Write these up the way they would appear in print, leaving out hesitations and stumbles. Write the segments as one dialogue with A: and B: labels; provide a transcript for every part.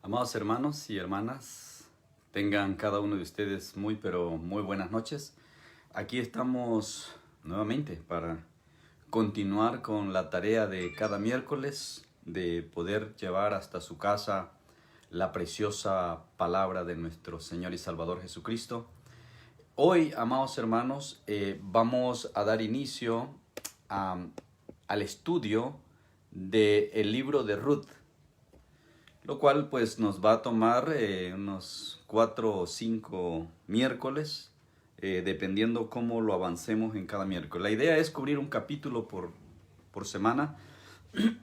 A: Amados hermanos y hermanas, tengan cada uno de ustedes pero muy buenas noches. Aquí estamos nuevamente para continuar con la tarea de cada miércoles de poder llevar hasta su casa la preciosa palabra de nuestro Señor y Salvador Jesucristo. Hoy, amados hermanos, vamos a dar inicio al estudio del libro de Ruth, lo cual pues nos va a tomar unos 4 o 5 miércoles, dependiendo cómo lo avancemos en cada miércoles. La idea es cubrir un capítulo por semana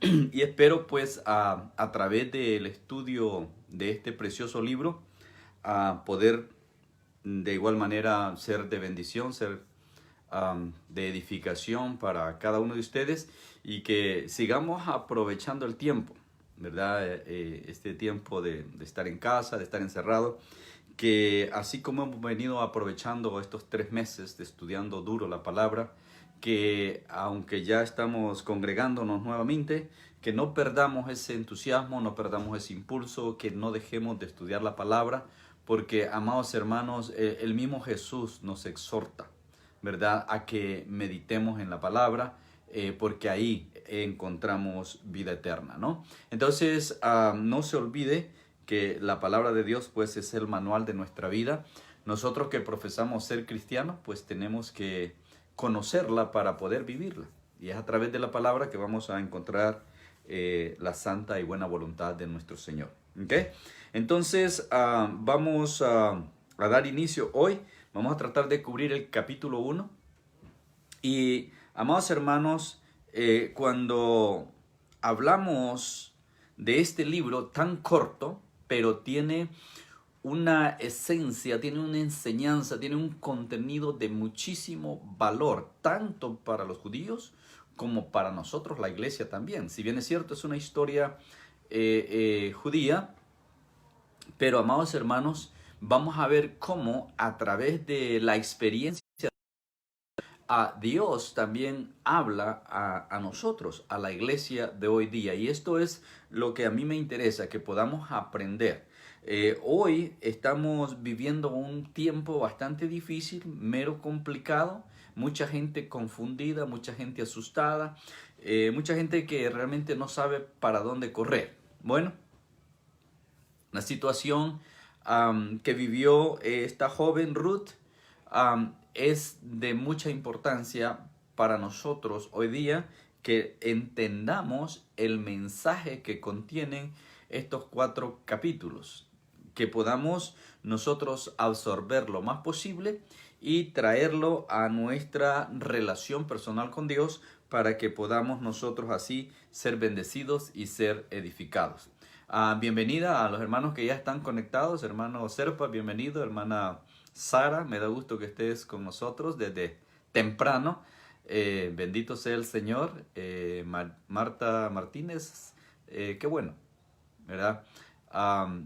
A: y espero pues a través del estudio de este precioso libro a poder de igual manera ser de bendición, ser de edificación para cada uno de ustedes y que sigamos aprovechando el tiempo, ¿verdad? Este tiempo de estar en casa, de estar encerrado, que así como hemos venido aprovechando estos 3 meses de estudiando duro la palabra, que aunque ya estamos congregándonos nuevamente, que no perdamos ese entusiasmo, no perdamos ese impulso, que no dejemos de estudiar la palabra, porque, amados hermanos, el mismo Jesús nos exhorta, ¿verdad?, a que meditemos en la palabra, porque ahí encontramos vida eterna, ¿no? Entonces, no se olvide que la palabra de Dios, pues, es el manual de nuestra vida. Nosotros que profesamos ser cristianos, pues, tenemos que conocerla para poder vivirla. Y es a través de la palabra que vamos a encontrar la santa y buena voluntad de nuestro Señor. ¿Ok? Entonces, vamos a dar inicio hoy. Vamos a tratar de cubrir el capítulo 1. Y, amados hermanos, cuando hablamos de este libro tan corto, pero tiene una esencia, tiene una enseñanza, tiene un contenido de muchísimo valor, tanto para los judíos como para nosotros, la iglesia también. Si bien es cierto, es una historia judía, pero, amados hermanos, vamos a ver cómo a través de la experiencia a Dios también habla a nosotros, a la iglesia de hoy día. Y esto es lo que a mí me interesa, que podamos aprender. Hoy estamos viviendo un tiempo bastante difícil, mero complicado, mucha gente confundida, mucha gente asustada, mucha gente que realmente no sabe para dónde correr. Bueno, la situación que vivió esta joven Ruth es de mucha importancia para nosotros hoy día, que entendamos el mensaje que contienen estos 4 capítulos, que podamos nosotros absorber lo más posible y traerlo a nuestra relación personal con Dios, para que podamos nosotros así ser bendecidos y ser edificados. Bienvenida a los hermanos que ya están conectados. Hermano Serpa, bienvenido. Hermana Sara, me da gusto que estés con nosotros desde temprano. Bendito sea el Señor. Marta Martínez, qué bueno, ¿verdad?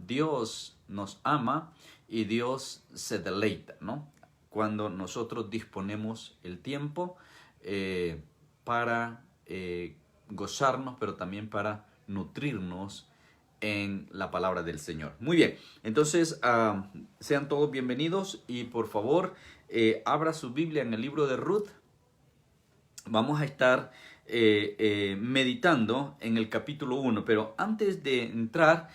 A: Dios nos ama y Dios se deleita, ¿no?, cuando nosotros disponemos el tiempo para gozarnos, pero también para nutrirnos en la palabra del Señor. Muy bien, entonces sean todos bienvenidos y por favor abra su Biblia en el libro de Ruth. Vamos a estar meditando en el capítulo 1, pero antes de entrar,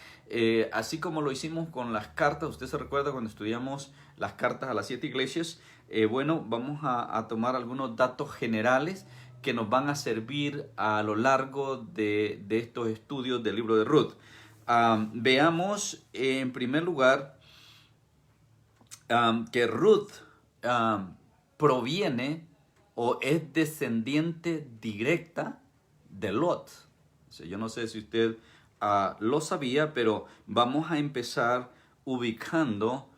A: así como lo hicimos con las cartas, usted se recuerda cuando estudiamos las cartas a las 7 iglesias, bueno, vamos a tomar algunos datos generales que nos van a servir a lo largo de estos estudios del libro de Ruth. Veamos en primer lugar que Ruth proviene o es descendiente directa de Lot. O sea, yo no sé si usted lo sabía, pero vamos a empezar ubicando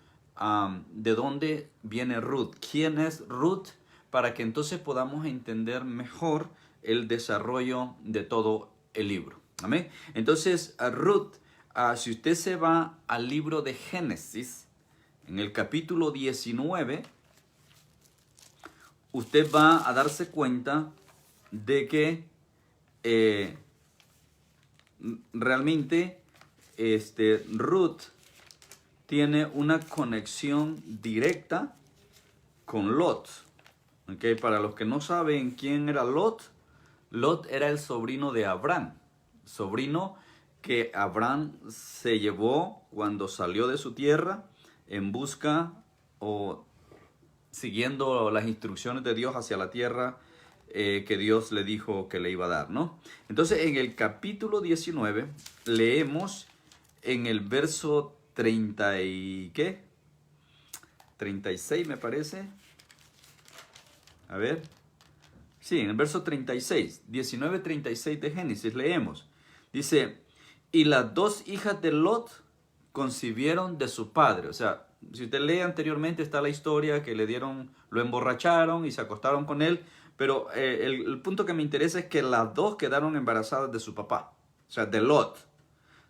A: de dónde viene Ruth, quién es Ruth, para que entonces podamos entender mejor el desarrollo de todo el libro. Amén. Entonces, Ruth, si usted se va al libro de Génesis, en el capítulo 19, usted va a darse cuenta de que realmente Ruth tiene una conexión directa con Lot. ¿Okay? Para los que no saben quién era Lot, Lot era el sobrino de Abraham, sobrino que Abraham se llevó cuando salió de su tierra en busca o siguiendo las instrucciones de Dios hacia la tierra que Dios le dijo que le iba a dar, ¿no? Entonces, en el capítulo 19, leemos en el verso 30 y ¿qué? 36 me parece. A ver. Sí, en el verso 36, 19:36 de Génesis leemos. Dice, y las dos hijas de Lot concibieron de su padre. O sea, si usted lee anteriormente está la historia que le dieron, lo emborracharon y se acostaron con él. Pero el punto que me interesa es que las dos quedaron embarazadas de su papá. O sea, de Lot.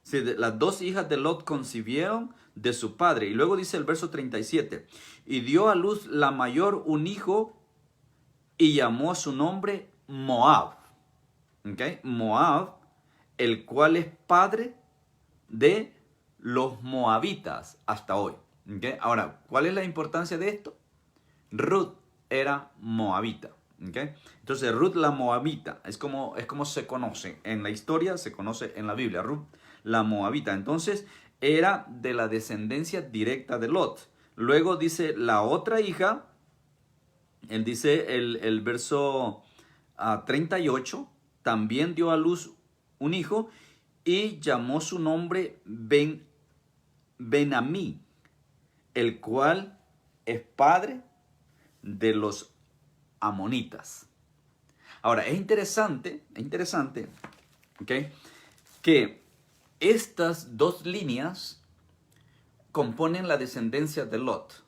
A: Sí, las dos hijas de Lot concibieron de su padre. Y luego dice el verso 37. Y dio a luz la mayor un hijo y llamó su nombre Moab. ¿Okay? Moab, el cual es padre de los moabitas hasta hoy. ¿Okay? Ahora, ¿cuál es la importancia de esto? Ruth era moabita. ¿Okay? Entonces, Ruth la moabita es como se conoce en la historia, se conoce en la Biblia. Ruth la moabita. Entonces, era de la descendencia directa de Lot. Luego dice la otra hija, él dice el verso 38, también dio a luz un hijo y llamó su nombre Ben-Amí, el cual es padre de los amonitas. Ahora, es interesante, ¿okay? Que estas dos líneas componen la descendencia de Lot.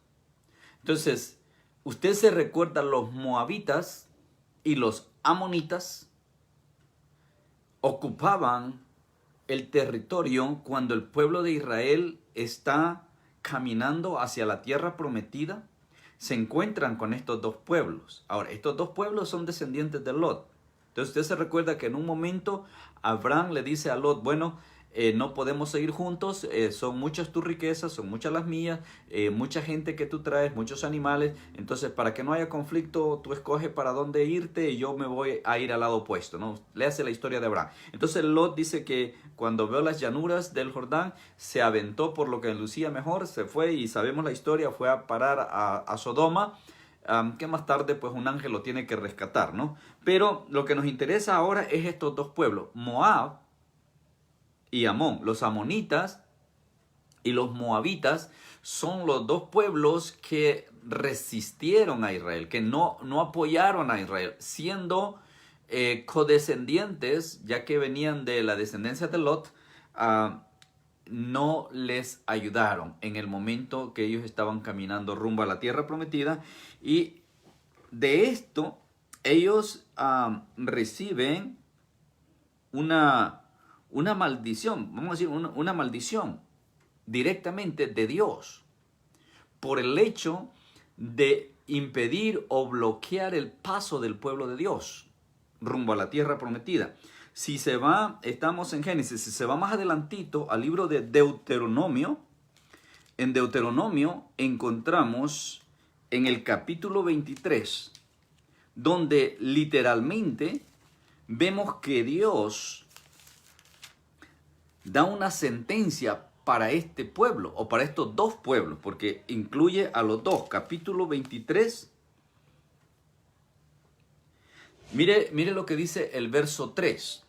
A: Entonces, usted se recuerda los moabitas y los amonitas ocupaban el territorio cuando el pueblo de Israel está caminando hacia la tierra prometida. Se encuentran con estos dos pueblos. Ahora, estos dos pueblos son descendientes de Lot. Entonces usted se recuerda que en un momento Abraham le dice a Lot, bueno, no podemos seguir juntos, son muchas tus riquezas, son muchas las mías, mucha gente que tú traes, muchos animales, entonces para que no haya conflicto, tú escoges para dónde irte y yo me voy a ir al lado opuesto, ¿no? Le hace la historia de Abraham. Entonces Lot dice que cuando vio las llanuras del Jordán, se aventó por lo que lucía mejor, se fue y sabemos la historia, fue a parar a Sodoma, que más tarde pues un ángel lo tiene que rescatar, ¿no? Pero lo que nos interesa ahora es estos dos pueblos, Moab y Amón. Los amonitas y los moabitas son los dos pueblos que resistieron a Israel, que no apoyaron a Israel, siendo codescendientes, ya que venían de la descendencia de Lot, no les ayudaron en el momento que ellos estaban caminando rumbo a la tierra prometida. Y de esto ellos reciben una maldición, vamos a decir, una maldición directamente de Dios por el hecho de impedir o bloquear el paso del pueblo de Dios rumbo a la tierra prometida. Si se va, estamos en Génesis, si se va más adelantito al libro de Deuteronomio, en Deuteronomio encontramos en el capítulo 23, donde literalmente vemos que Dios da una sentencia para este pueblo, o para estos dos pueblos, porque incluye a los dos. Capítulo 23. Mire lo que dice el verso 3.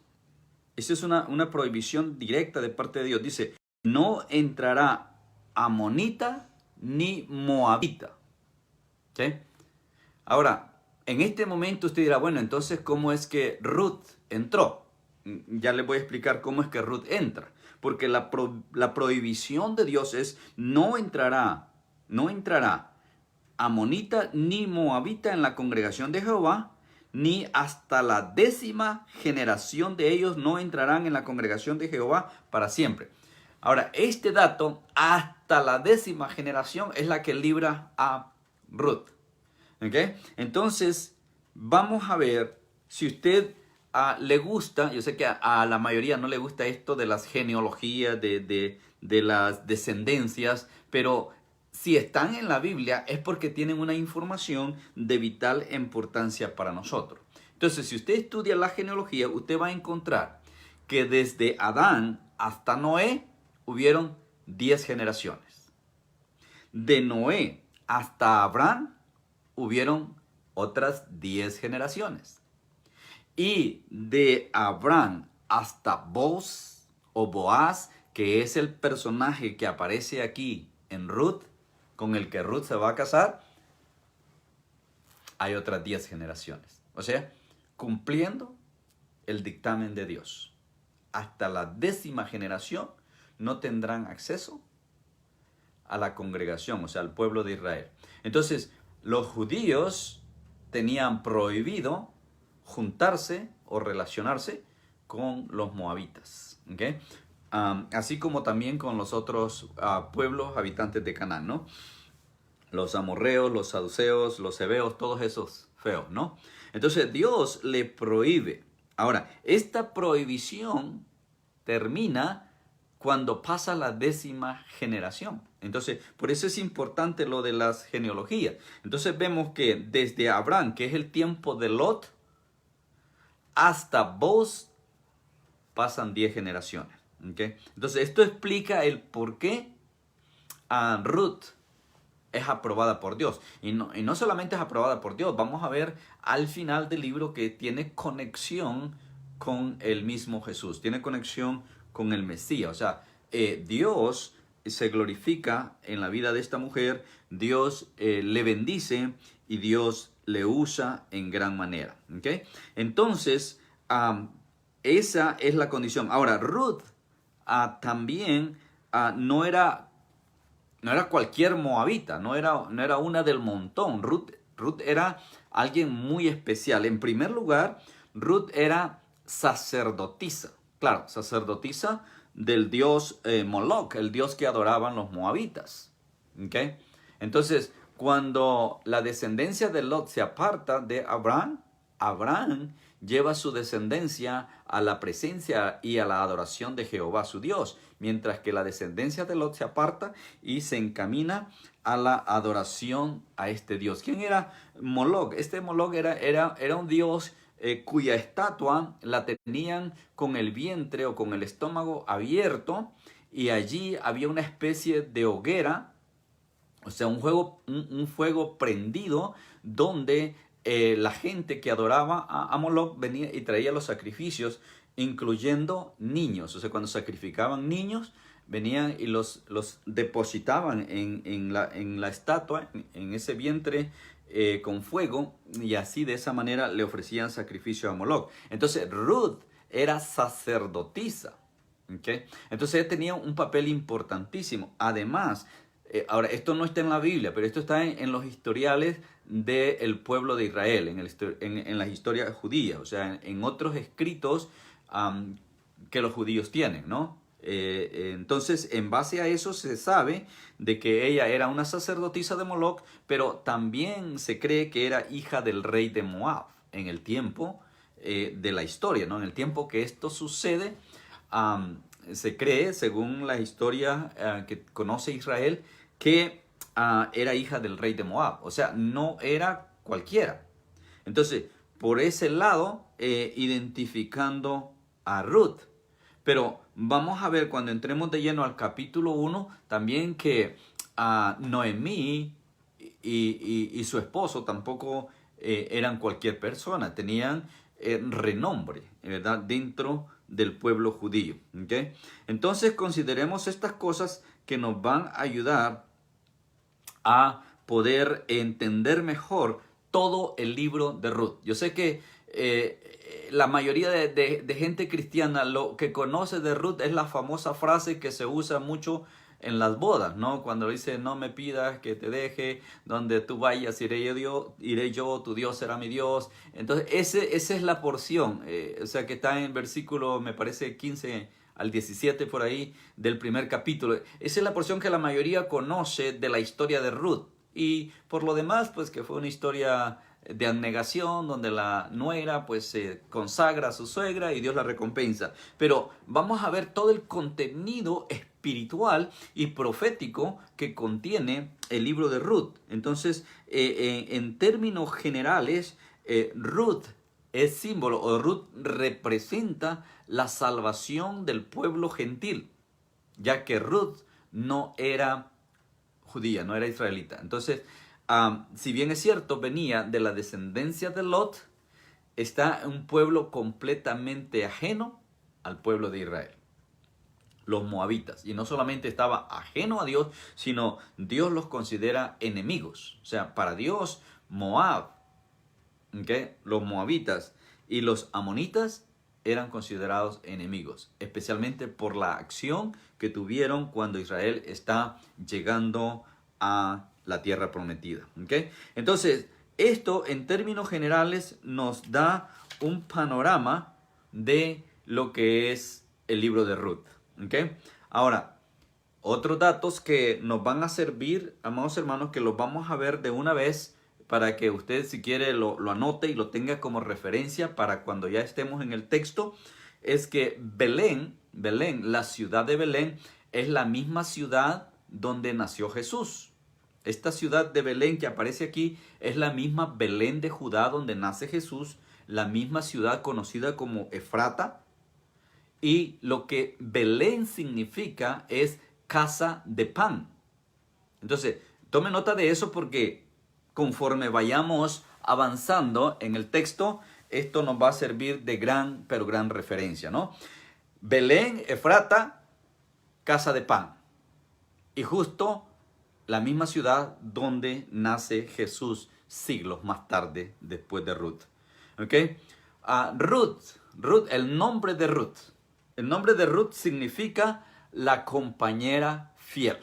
A: Esa es una prohibición directa de parte de Dios. Dice, no entrará amonita ni moabita. ¿Okay? Ahora, en este momento usted dirá, bueno, entonces, ¿cómo es que Ruth entró? Ya les voy a explicar cómo es que Ruth entra. Porque la prohibición de Dios es, no entrará amonita ni moabita en la congregación de Jehová, ni hasta la 10ª generación de ellos no entrarán en la congregación de Jehová para siempre. Ahora, este dato, hasta la 10ª generación, es la que libra a Ruth. ¿Okay? Entonces, vamos a ver si usted le gusta, yo sé que a la mayoría no le gusta esto de las genealogías, de las descendencias, pero si están en la Biblia es porque tienen una información de vital importancia para nosotros. Entonces, si usted estudia la genealogía, usted va a encontrar que desde Adán hasta Noé hubieron 10 generaciones. De Noé hasta Abraham hubieron otras 10 generaciones. Y de Abraham hasta Boaz o Boaz, que es el personaje que aparece aquí en Ruth, con el que Ruth se va a casar, hay otras 10 generaciones. O sea, cumpliendo el dictamen de Dios. Hasta la 10ª generación no tendrán acceso a la congregación, o sea, al pueblo de Israel. Entonces, los judíos tenían prohibido juntarse o relacionarse con los moabitas, ¿okay? Así como también con los otros pueblos habitantes de Canaán, ¿no? Los amorreos, los saduceos, los heveos, todos esos feos, ¿no? Entonces Dios le prohíbe. Ahora, esta prohibición termina cuando pasa la 10ª generación. Entonces, por eso es importante lo de las genealogías. Entonces vemos que desde Abraham, que es el tiempo de Lot, hasta Boaz pasan 10 generaciones. ¿Okay? Entonces, esto explica el por qué Ruth es aprobada por Dios. Y no solamente es aprobada por Dios, vamos a ver al final del libro que tiene conexión con el mismo Jesús, tiene conexión con el Mesías. O sea, Dios se glorifica en la vida de esta mujer, Dios le bendice y Dios le usa en gran manera. ¿Okay? Entonces, esa es la condición. Ahora, Ruth también no era cualquier moabita, no era una del montón. Ruth era alguien muy especial. En primer lugar, Ruth era sacerdotisa. Claro, sacerdotisa del dios Moloch, el dios que adoraban los moabitas. ¿Okay? Entonces, cuando la descendencia de Lot se aparta de Abraham, Abraham lleva su descendencia a la presencia y a la adoración de Jehová su Dios, mientras que la descendencia de Lot se aparta y se encamina a la adoración a este Dios. ¿Quién era Moloch? Este Moloch era un Dios cuya estatua la tenían con el vientre o con el estómago abierto, y allí había una especie de hoguera, o sea, un fuego prendido donde la gente que adoraba a Moloch venía y traía los sacrificios, incluyendo niños. O sea, cuando sacrificaban niños, venían y los depositaban en la estatua, en ese vientre con fuego, y así de esa manera le ofrecían sacrificio a Moloch. Entonces Ruth era sacerdotisa. ¿Okay? Entonces ella tenía un papel importantísimo. Además, ahora esto no está en la Biblia, pero esto está en los historiales del pueblo de Israel, en las historias judías, o sea, en otros escritos que los judíos tienen, ¿no? Entonces, en base a eso se sabe de que ella era una sacerdotisa de Moloch, pero también se cree que era hija del rey de Moab en el tiempo de la historia, ¿no? En el tiempo que esto sucede, se cree, según la historia que conoce Israel, que era hija del rey de Moab. O sea, no era cualquiera. Entonces, por ese lado, identificando a Ruth. Pero vamos a ver cuando entremos de lleno al capítulo 1, también que Noemí y su esposo tampoco eran cualquier persona. Tenían renombre, ¿verdad? Dentro del pueblo judío. ¿Okay? Entonces consideremos estas cosas que nos van a ayudar a poder entender mejor todo el libro de Ruth. Yo sé que la mayoría de gente cristiana lo que conoce de Ruth es la famosa frase que se usa mucho en las bodas, ¿no? Cuando dice, no me pidas que te deje, donde tú vayas iré yo, tu Dios será mi Dios. Entonces, esa es la porción, o sea, que está en versículo, me parece, 15 al 17 por ahí, del primer capítulo. Esa es la porción que la mayoría conoce de la historia de Ruth. Y por lo demás, pues que fue una historia de abnegación, donde la nuera pues se consagra a su suegra y Dios la recompensa. Pero vamos a ver todo el contenido espiritual y profético que contiene el libro de Ruth. Entonces, en términos generales, Ruth es símbolo, o Ruth representa la salvación del pueblo gentil, ya que Ruth no era judía, no era israelita. Entonces, si bien es cierto, venía de la descendencia de Lot, está un pueblo completamente ajeno al pueblo de Israel, los moabitas. Y no solamente estaba ajeno a Dios, sino Dios los considera enemigos. O sea, para Dios, Moab, ¿okay?, los moabitas y los amonitas eran considerados enemigos, especialmente por la acción que tuvieron cuando Israel está llegando a la tierra prometida. ¿Okay? Entonces, esto en términos generales nos da un panorama de lo que es el libro de Ruth. ¿Okay? Ahora, otros datos que nos van a servir, amados hermanos, que los vamos a ver de una vez, para que usted, si quiere, lo anote y lo tenga como referencia para cuando ya estemos en el texto, es que Belén, la ciudad de Belén, es la misma ciudad donde nació Jesús. Esta ciudad de Belén que aparece aquí es la misma Belén de Judá donde nace Jesús, la misma ciudad conocida como Efrata. Y lo que Belén significa es casa de pan. Entonces, tome nota de eso porque conforme vayamos avanzando en el texto, esto nos va a servir de gran, pero gran referencia, ¿no? Belén, Efrata, casa de pan. Y justo la misma ciudad donde nace Jesús siglos más tarde, después de Ruth. ¿Ok? Ruth, el nombre de Ruth. El nombre de Ruth significa la compañera fiel.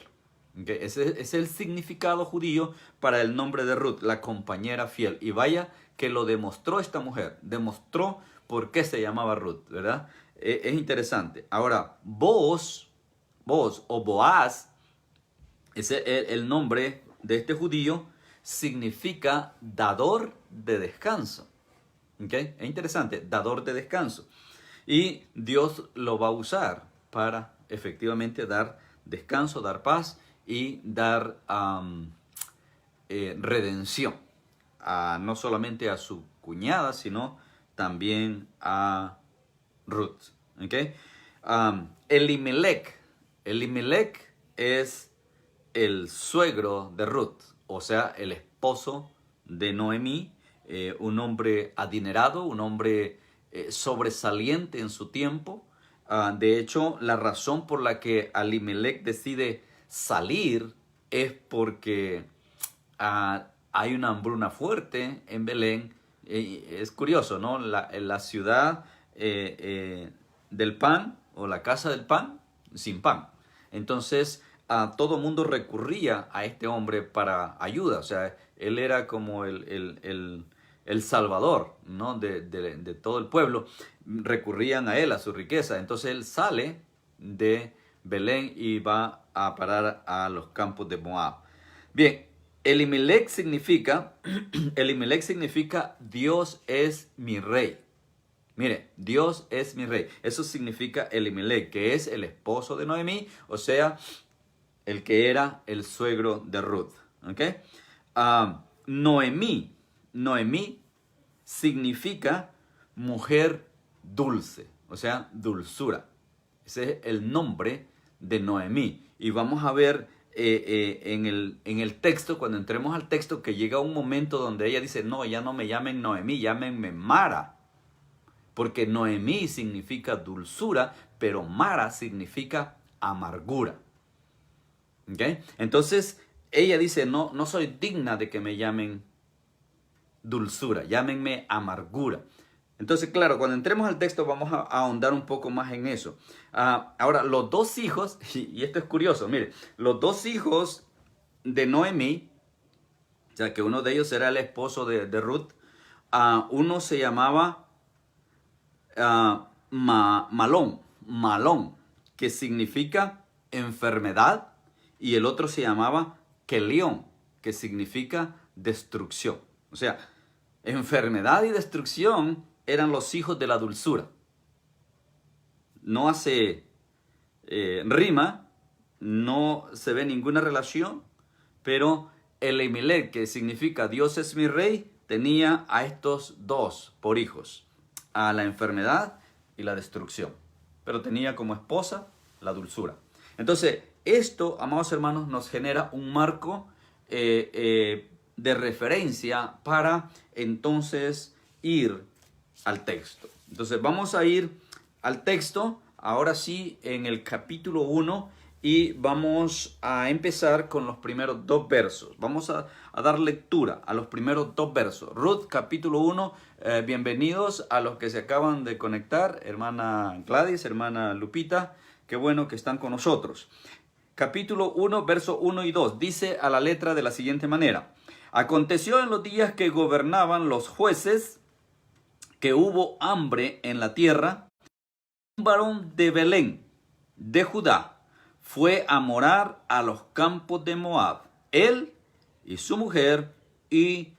A: ¿Okay? Ese es el significado judío para el nombre de Ruth, la compañera fiel. Y vaya que lo demostró esta mujer, demostró por qué se llamaba Ruth, ¿verdad? Es interesante. Ahora, Boaz o Boaz, el nombre de este judío, significa dador de descanso. ¿Okay? Es interesante, dador de descanso. Y Dios lo va a usar para efectivamente dar descanso, dar paz y dar redención, no solamente a su cuñada, sino también a Ruth. ¿Okay? Elimelech es el suegro de Ruth, o sea, el esposo de Noemí, un hombre adinerado, un hombre sobresaliente en su tiempo. De hecho, la razón por la que Elimelech decide salir es porque hay una hambruna fuerte en Belén. Es curioso, ¿no? La ciudad del pan, o la casa del pan, sin pan. Entonces, todo mundo recurría a este hombre para ayuda. O sea, él era como el salvador, ¿no?, de todo el pueblo. Recurrían a él, a su riqueza. Entonces él sale de Belén y va a parar a los campos de Moab. Bien, Elimelech significa Dios es mi rey. Mire, Dios es mi rey. Eso significa Elimelech, que es el esposo de Noemí, o sea, el que era el suegro de Ruth. ¿Okay? Noemí significa mujer dulce, o sea, dulzura. Ese es el nombre de Noemí. Y vamos a ver en el texto, cuando entremos al texto, que llega un momento donde ella dice, no, ya no me llamen Noemí, llámenme Mara. Porque Noemí significa dulzura, pero Mara significa amargura. ¿Okay? Entonces, ella dice, no soy digna de que me llamen dulzura, llámenme amargura. Entonces, claro, cuando entremos al texto vamos a ahondar un poco más en eso. Ahora, los dos hijos, y esto es curioso, mire, los dos hijos de Noemí, o sea, que uno de ellos era el esposo de Ruth, uno se llamaba Malón, que significa enfermedad, y el otro se llamaba Kelión, que significa destrucción. O sea, Enfermedad y destrucción eran los hijos de la dulzura. No hace rima, no se ve ninguna relación, pero Elimelech, que significa Dios es mi rey, tenía a estos dos por hijos, a la enfermedad y la destrucción, pero tenía como esposa la dulzura. Entonces, esto, amados hermanos, nos genera un marco de referencia para entonces ir al texto. Entonces, vamos a ir al texto, ahora sí, en el capítulo 1, y vamos a empezar con los primeros dos versos. Vamos a dar lectura a los primeros dos versos. Ruth, capítulo 1. Bienvenidos a los que se acaban de conectar. Hermana Gladys, hermana Lupita, qué bueno que están con nosotros. Capítulo 1, verso 1 y 2. Dice a la letra de la siguiente manera. Aconteció en los días que gobernaban los jueces que hubo hambre en la tierra. Un varón de Belén, de Judá, fue a morar a los campos de Moab, él y su mujer y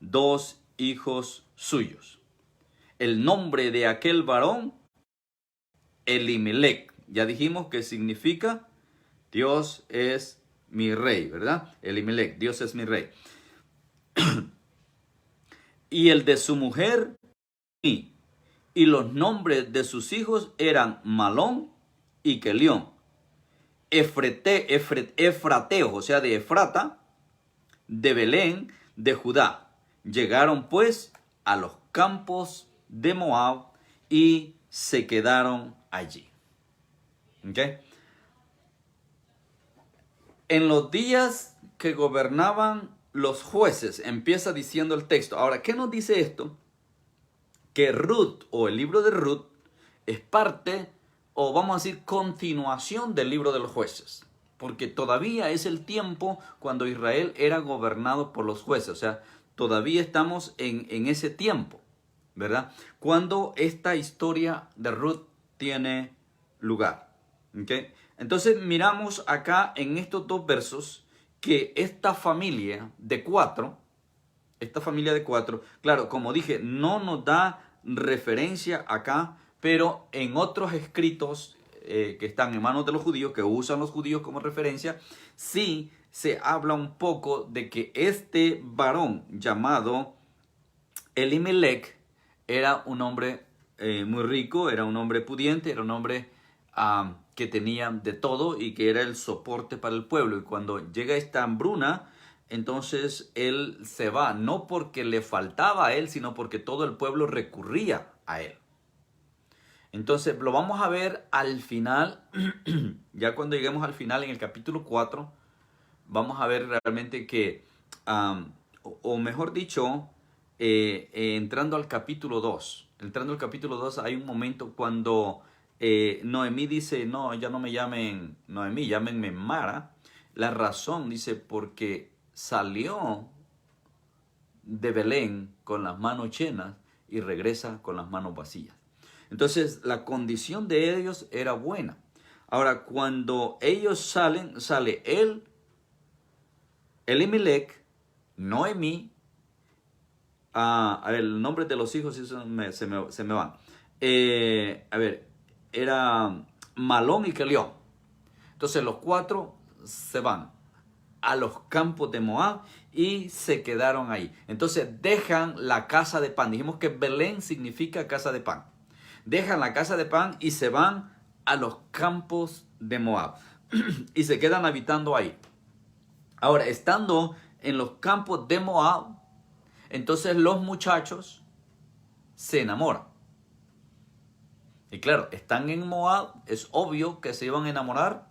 A: 2 hijos suyos. El nombre de aquel varón, Elimelech. Ya dijimos que significa Dios es mi rey, ¿verdad? Elimelech, Dios es mi rey. Y el de su mujer, y los nombres de sus hijos eran Malón y Kelión. Efrateos, o sea, de Efrata, de Belén, de Judá. Llegaron pues a los campos de Moab y se quedaron allí. ¿Okay? En los días que gobernaban los jueces, empieza diciendo el texto. Ahora, ¿qué nos dice esto? Que Ruth, o el libro de Ruth, es parte, o vamos a decir, continuación del libro de los jueces. Porque todavía es el tiempo cuando Israel era gobernado por los jueces. O sea, todavía estamos en ese tiempo, ¿verdad? Cuando esta historia de Ruth tiene lugar. ¿Okay? Entonces miramos acá en estos dos versos que esta familia de cuatro, claro, como dije, no nos da referencia acá, pero en otros escritos que están en manos de los judíos, que usan los judíos como referencia, sí se habla un poco de que este varón llamado Elimelech era un hombre muy rico, era un hombre pudiente, era un hombre que tenía de todo y que era el soporte para el pueblo. Y cuando llega esta hambruna, entonces él se va, no porque le faltaba a él, sino porque todo el pueblo recurría a él. Entonces lo vamos a ver al final, ya cuando lleguemos al final en el capítulo 4, vamos a ver realmente que, o mejor dicho, entrando al capítulo 2. Entrando al capítulo 2 hay un momento cuando Noemí dice, no, ya no me llamen Noemí, llámenme Mara. La razón, dice, porque salió de Belén con las manos llenas y regresa con las manos vacías. Entonces la condición de ellos era buena. Ahora cuando ellos salen, sale él, Elimelech, Noemí, a ver, el nombre de los hijos se me van. A ver, era Malón y Kelión. Entonces los cuatro se van a los campos de Moab y se quedaron ahí. Entonces dejan la casa de pan. Dijimos que Belén significa casa de pan. Dejan la casa de pan y se van a los campos de Moab. Y se quedan habitando ahí. Ahora, estando en los campos de Moab, entonces los muchachos se enamoran. Y claro, están en Moab, es obvio que se iban a enamorar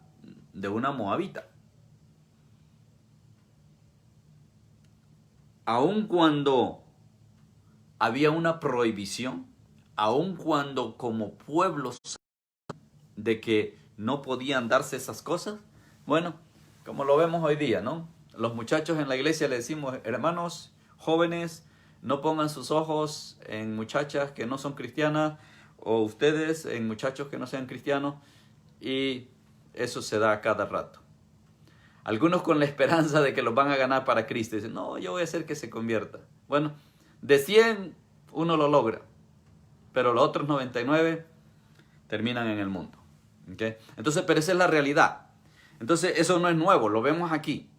A: de una moabita. Aun cuando había una prohibición, aun cuando como pueblos de que no podían darse esas cosas, bueno, como lo vemos hoy día, ¿no? Los muchachos en la iglesia le decimos, hermanos jóvenes, no pongan sus ojos en muchachas que no son cristianas, o ustedes en muchachos que no sean cristianos, y eso se da a cada rato. Algunos con la esperanza de que los van a ganar para Cristo dicen, no, yo voy a hacer que se convierta. Bueno, De 100, uno lo logra, pero los otros 99 terminan en el mundo. ¿Okay? Entonces, pero esa es la realidad. Entonces, eso no es nuevo, lo vemos aquí.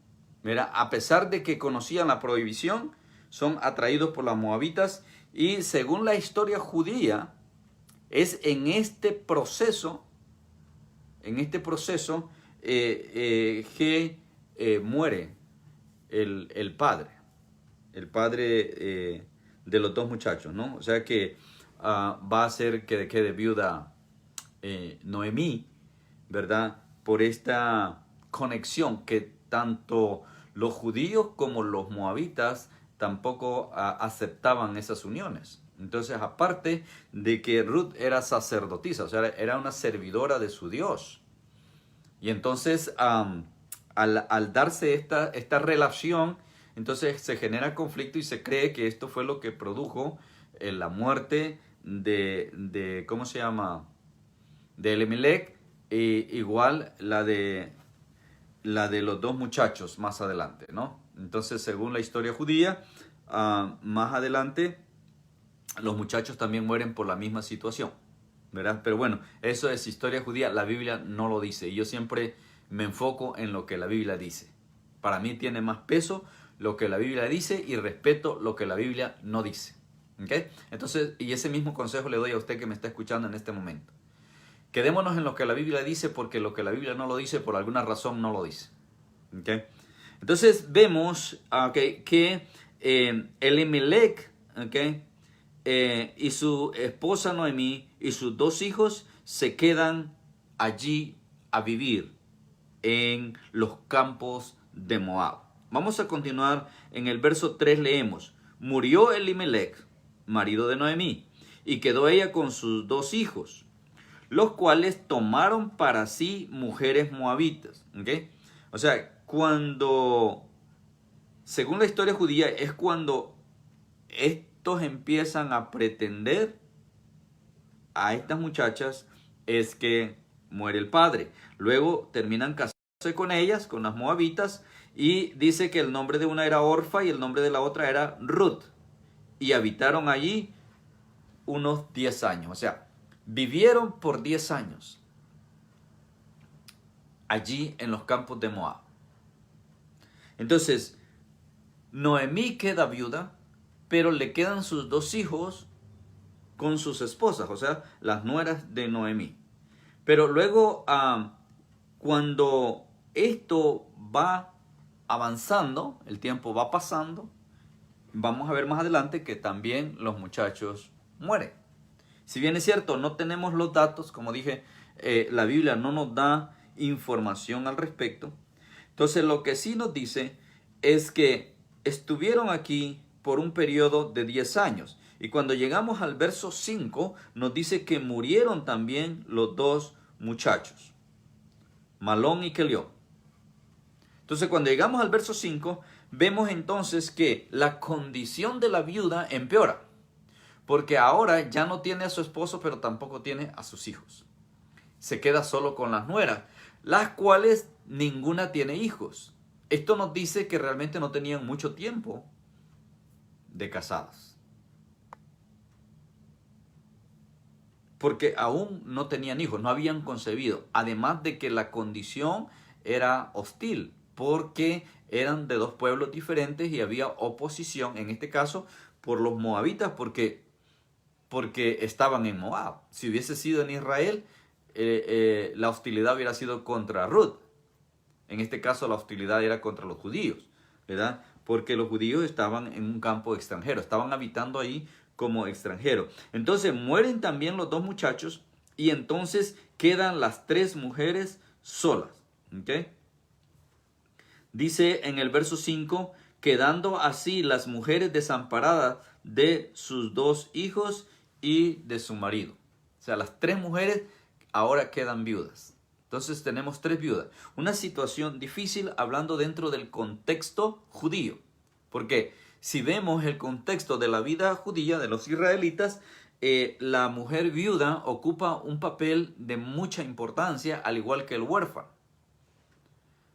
A: Mira, a pesar de que conocían la prohibición, son atraídos por los moabitas y según la historia judía, es en este proceso que muere el padre de los dos muchachos, ¿no? O sea que va a hacer que quede viuda Noemí, ¿verdad? Por esta conexión que tanto los judíos como los moabitas tampoco aceptaban esas uniones. Entonces, aparte de que Ruth era sacerdotisa, o sea, era una servidora de su Dios. Y entonces, al darse esta relación, entonces se genera conflicto y se cree que esto fue lo que produjo la muerte de ¿cómo se llama? De Elimelech, igual la de los dos muchachos más adelante, ¿no? Entonces, según la historia judía, más adelante los muchachos también mueren por la misma situación, ¿verdad? Pero bueno, eso es historia judía, la Biblia no lo dice y yo siempre me enfoco en lo que la Biblia dice. Para mí tiene más peso lo que la Biblia dice y respeto lo que la Biblia no dice, ¿ok? Entonces, y ese mismo consejo le doy a usted que me está escuchando en este momento. Quedémonos en lo que la Biblia dice porque lo que la Biblia no lo dice por alguna razón no lo dice, ¿ok? Entonces vemos que Elimelech, ¿okay? Y su esposa Noemí y sus dos hijos se quedan allí a vivir en los campos de Moab. Vamos a continuar en el verso 3, leemos: murió Elimelech, marido de Noemí, y quedó ella con sus dos hijos, los cuales tomaron para sí mujeres moabitas. ¿Okay? O sea, según la historia judía, es cuando estos empiezan a pretender a estas muchachas, es que muere el padre. Luego terminan casándose con ellas, con las moabitas, y dice que el nombre de una era Orfa y el nombre de la otra era Ruth. Y habitaron allí unos 10 años. O sea, vivieron por 10 años allí en los campos de Moab. Entonces, Noemí queda viuda, pero le quedan sus dos hijos con sus esposas, o sea, las nueras de Noemí. Pero luego, cuando esto va avanzando, el tiempo va pasando, vamos a ver más adelante que también los muchachos mueren. Si bien es cierto, no tenemos los datos, como dije, la Biblia no nos da información al respecto. Entonces, lo que sí nos dice es que estuvieron aquí por un periodo de 10 años. Y cuando llegamos al verso 5, nos dice que murieron también los dos muchachos, Malón y Kelión. Entonces, cuando llegamos al verso 5, vemos entonces que la condición de la viuda empeora. Porque ahora ya no tiene a su esposo, pero tampoco tiene a sus hijos. Se queda solo con las nueras, las cuales ninguna tiene hijos. Esto nos dice que realmente no tenían mucho tiempo de casadas. Porque aún no tenían hijos, no habían concebido. Además de que la condición era hostil, porque eran de dos pueblos diferentes y había oposición, en este caso, por los moabitas, porque estaban en Moab. Si hubiese sido en Israel, la hostilidad hubiera sido contra Ruth. En este caso, la hostilidad era contra los judíos, ¿verdad? Porque los judíos estaban en un campo extranjero, estaban habitando ahí como extranjeros. Entonces mueren también los dos muchachos y entonces quedan las tres mujeres solas. ¿Okay? Dice en el verso 5, quedando así las mujeres desamparadas de sus dos hijos y de su marido. O sea, las tres mujeres ahora quedan viudas. Entonces tenemos tres viudas. Una situación difícil hablando dentro del contexto judío. Porque si vemos el contexto de la vida judía de los israelitas, la mujer viuda ocupa un papel de mucha importancia, al igual que el huérfano.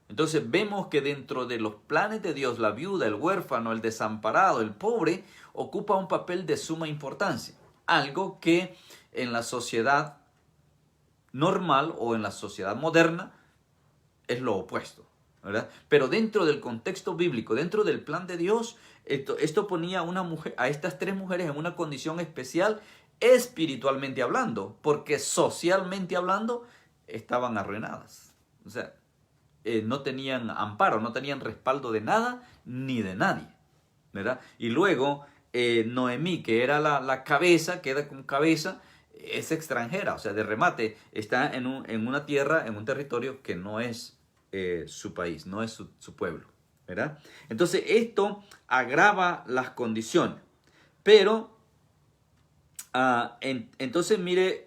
B: Entonces vemos que dentro de los planes de Dios, la viuda, el huérfano, el desamparado, el pobre, ocupa un papel de suma importancia. Algo que en la sociedad normal o en la sociedad moderna es lo opuesto, ¿verdad? Pero dentro del contexto bíblico, dentro del plan de Dios, esto ponía a estas tres mujeres en una condición especial espiritualmente hablando, porque socialmente hablando estaban arruinadas. O sea, no tenían amparo, no tenían respaldo de nada ni de nadie, ¿verdad? Y luego Noemí, que era la cabeza, queda con cabeza, es extranjera, o sea, de remate, está en una tierra, en un territorio que no es su país, no es su pueblo, ¿verdad? Entonces esto agrava las condiciones, pero entonces mire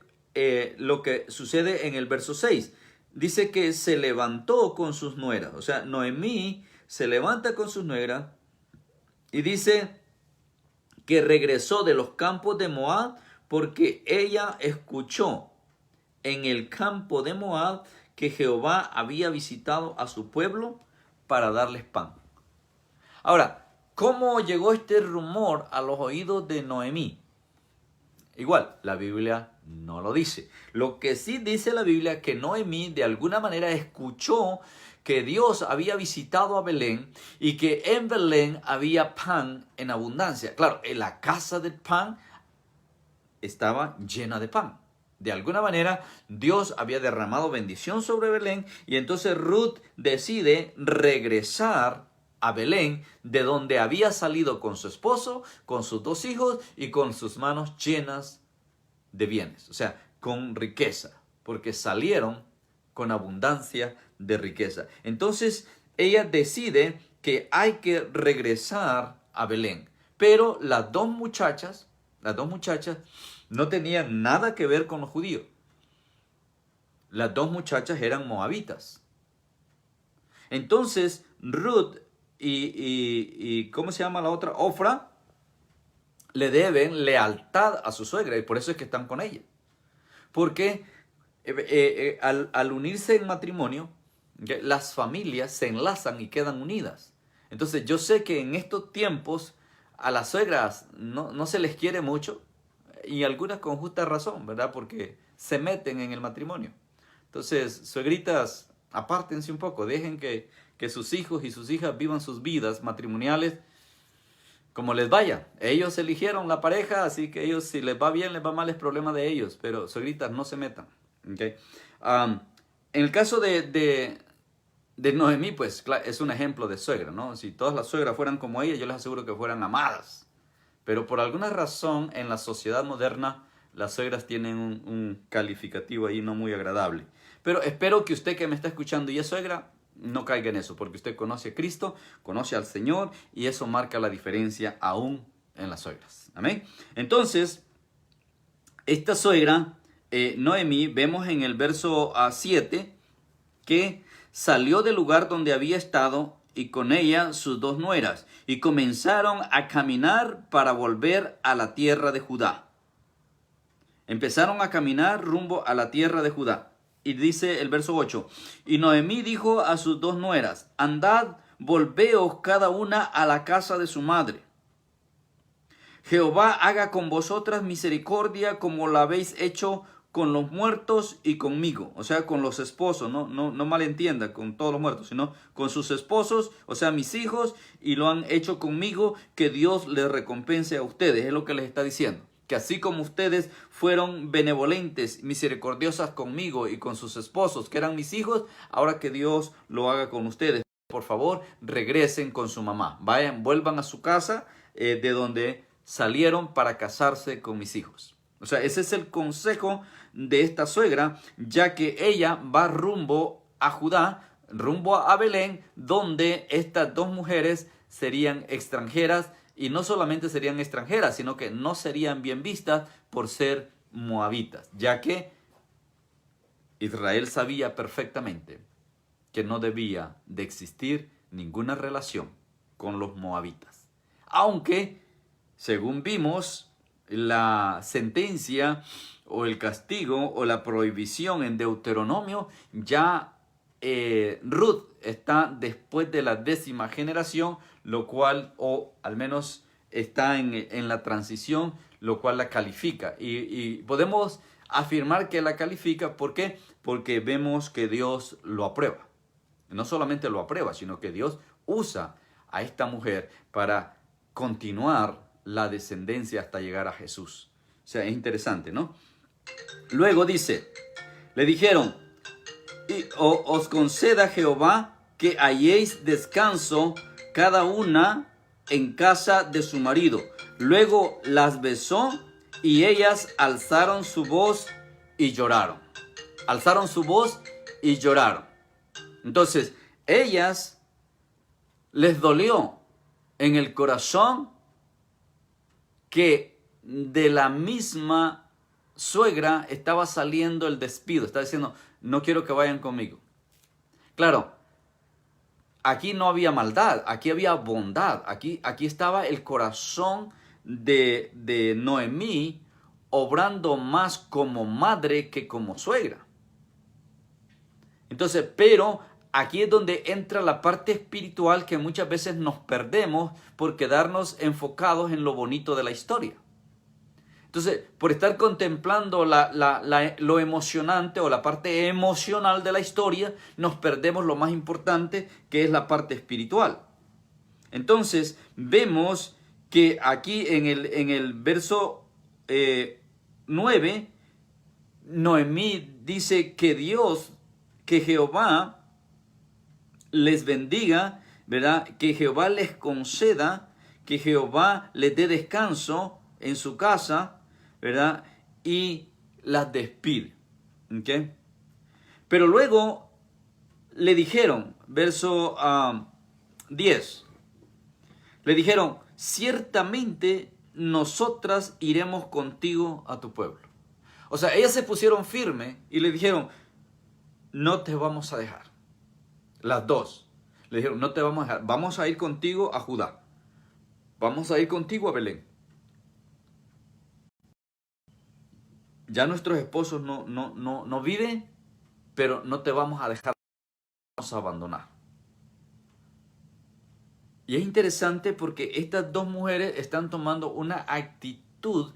B: lo que sucede en el verso 6. Dice que se levantó con sus nueras. O sea, Noemí se levanta con sus nueras y dice que regresó de los campos de Moab porque ella escuchó en el campo de Moab que Jehová había visitado a su pueblo para darles pan. Ahora, ¿cómo llegó este rumor a los oídos de Noemí? Igual, la Biblia no lo dice. Lo que sí dice la Biblia es que Noemí de alguna manera escuchó que Dios había visitado a Belén y que en Belén había pan en abundancia. Claro, en la casa del pan estaba llena de pan. De alguna manera Dios había derramado bendición sobre Belén y entonces Ruth decide regresar a Belén, de donde había salido con su esposo, con sus 2 hijos y con sus manos llenas de bienes, o sea, con riqueza, porque salieron con abundancia de riqueza. Entonces ella decide que hay que regresar a Belén, pero las dos muchachas no tenían nada que ver con los judíos. Las 2 muchachas eran moabitas. Entonces Ruth y ¿cómo se llama la otra? Ofra, le deben lealtad a su suegra y por eso es que están con ella. Porque al unirse en matrimonio, las familias se enlazan y quedan unidas. Entonces yo sé que en estos tiempos a las suegras no se les quiere mucho y algunas con justa razón, ¿verdad? Porque se meten en el matrimonio. Entonces, suegritas, apártense un poco, dejen que sus hijos y sus hijas vivan sus vidas matrimoniales como les vaya. Ellos eligieron la pareja, así que ellos, si les va bien, les va mal, es problema de ellos. Pero, suegritas, no se metan. ¿Okay? En el caso de Noemí, pues es un ejemplo de suegra, ¿no? Si todas las suegras fueran como ella, yo les aseguro que fueran amadas. Pero por alguna razón, en la sociedad moderna, las suegras tienen un calificativo ahí no muy agradable. Pero espero que usted que me está escuchando y es suegra, no caiga en eso, porque usted conoce a Cristo, conoce al Señor, y eso marca la diferencia aún en las suegras. Amén. Entonces, esta suegra, Noemí, vemos en el verso 7 que salió del lugar donde había estado y con ella sus 2 nueras, y comenzaron a caminar para volver a la tierra de Judá. Empezaron a caminar rumbo a la tierra de Judá. Y dice el verso 8, y Noemí dijo a sus 2 nueras, andad, volveos cada una a la casa de su madre. Jehová haga con vosotras misericordia como la habéis hecho con los muertos y conmigo, o sea, con los esposos, no malentienda con todos los muertos, sino con sus esposos, o sea, mis hijos, y lo han hecho conmigo, que Dios les recompense a ustedes, es lo que les está diciendo. Que así como ustedes fueron benevolentes, misericordiosas conmigo y con sus esposos, que eran mis hijos, ahora que Dios lo haga con ustedes. Por favor, regresen con su mamá. Vayan, vuelvan a su casa de donde salieron para casarse con mis hijos. O sea, ese es el consejo de esta suegra, ya que ella va rumbo a Judá, rumbo a Belén, donde estas 2 mujeres serían extranjeras. Y no solamente serían extranjeras, sino que no serían bien vistas por ser moabitas, ya que Israel sabía perfectamente que no debía de existir ninguna relación con los moabitas. Aunque, según vimos, la sentencia o el castigo o la prohibición en Deuteronomio, ya Ruth está está después de la 10ª generación, lo cual, o al menos está en la transición, lo cual la califica. Y podemos afirmar que la califica, ¿por qué? Porque vemos que Dios lo aprueba. No solamente lo aprueba, sino que Dios usa a esta mujer para continuar la descendencia hasta llegar a Jesús. O sea, es interesante, ¿no? Luego dice, le dijeron, os conceda Jehová que halléis descanso cada una en casa de su marido. Luego las besó y ellas alzaron su voz y lloraron. Alzaron su voz y lloraron. Entonces, ellas les dolió en el corazón que de la misma suegra estaba saliendo el despido. Estaba diciendo, no quiero que vayan conmigo. Claro, aquí no había maldad, aquí había bondad. Aquí estaba el corazón de Noemí obrando más como madre que como suegra. Entonces, pero aquí es donde entra la parte espiritual que muchas veces nos perdemos por quedarnos enfocados en lo bonito de la historia. Entonces, por estar contemplando lo emocionante o la parte emocional de la historia, nos perdemos lo más importante, que es la parte espiritual. Entonces, vemos que aquí en el verso 9, Noemí dice que Jehová les bendiga, ¿verdad? Que Jehová les conceda, que Jehová les dé descanso en su casa, ¿verdad? Y las despide. ¿Ok? Pero luego le dijeron, verso 10, le dijeron, ciertamente nosotras iremos contigo a tu pueblo. O sea, ellas se pusieron firmes y le dijeron, no te vamos a dejar. Las dos le dijeron, no te vamos a dejar, vamos a ir contigo a Judá. Vamos a ir contigo a Belén. Ya nuestros esposos no viven, pero no te vamos a dejar, vamos a abandonar. Y es interesante porque estas dos mujeres están tomando una actitud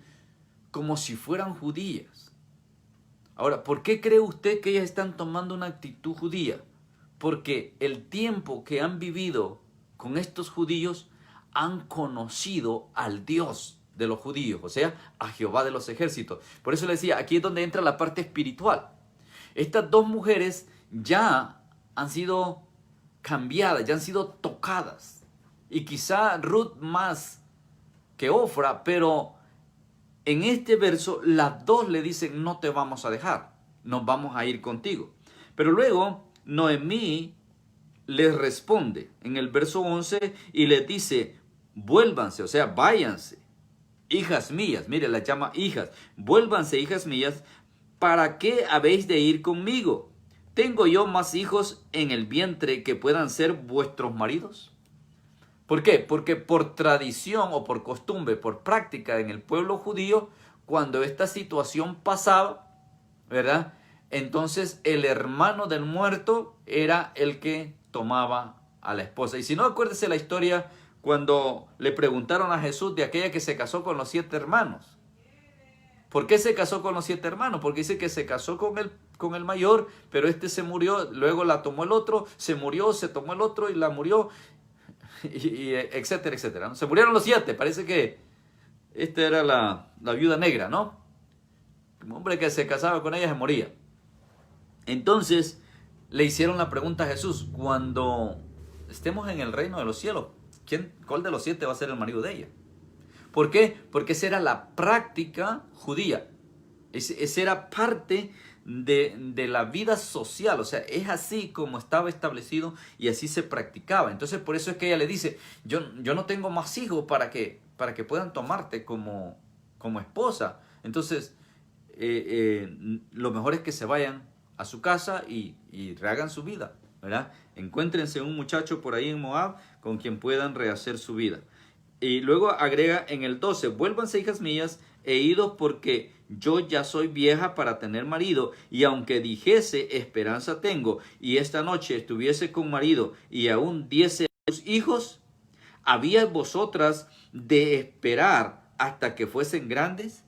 B: como si fueran judías. Ahora, ¿por qué cree usted que ellas están tomando una actitud judía? Porque el tiempo que han vivido con estos judíos han conocido al Dios de los judíos, o sea, a Jehová de los ejércitos. Por eso le decía, aquí es donde entra la parte espiritual. Estas dos mujeres ya han sido cambiadas, ya han sido tocadas. Y quizá Ruth más que Ofra, pero en este verso las dos le dicen, no te vamos a dejar, nos vamos a ir contigo. Pero luego Noemí les responde en el verso 11 y les dice, vuélvanse, o sea, váyanse, hijas mías, mire, las llama hijas, vuélvanse, hijas mías, ¿para qué habéis de ir conmigo? ¿Tengo yo más hijos en el vientre que puedan ser vuestros maridos? ¿Por qué? Porque por tradición o por costumbre, por práctica en el pueblo judío, cuando esta situación pasaba, ¿verdad? Entonces el hermano del muerto era el que tomaba a la esposa. Y si no, acuérdese la historia cuando le preguntaron a Jesús de aquella que se casó con los 7 hermanos. ¿Por qué se casó con los 7 hermanos? Porque dice que se casó con el mayor, pero este se murió, luego la tomó el otro, se murió, se tomó el otro y la murió, y etcétera, etcétera, ¿no? Se murieron los 7, parece que esta era la viuda negra, ¿no? Un hombre que se casaba con ella se moría. Entonces le hicieron la pregunta a Jesús, cuando estemos en el reino de los cielos, ¿cuál de los 7 va a ser el marido de ella? ¿Por qué? Porque esa era la práctica judía. Esa era parte de la vida social. O sea, es así como estaba establecido y así se practicaba. Entonces, por eso es que ella le dice, yo no tengo más hijos para que puedan tomarte como esposa. Entonces, lo mejor es que se vayan a su casa y rehagan su vida, ¿verdad? Encuéntrense un muchacho por ahí en Moab con quien puedan rehacer su vida. Y luego agrega en el 12, vuélvanse, hijas mías, e idos porque yo ya soy vieja para tener marido, y aunque dijese esperanza tengo, y esta noche estuviese con marido, y aún diese a sus hijos, ¿habíais vosotras de esperar hasta que fuesen grandes?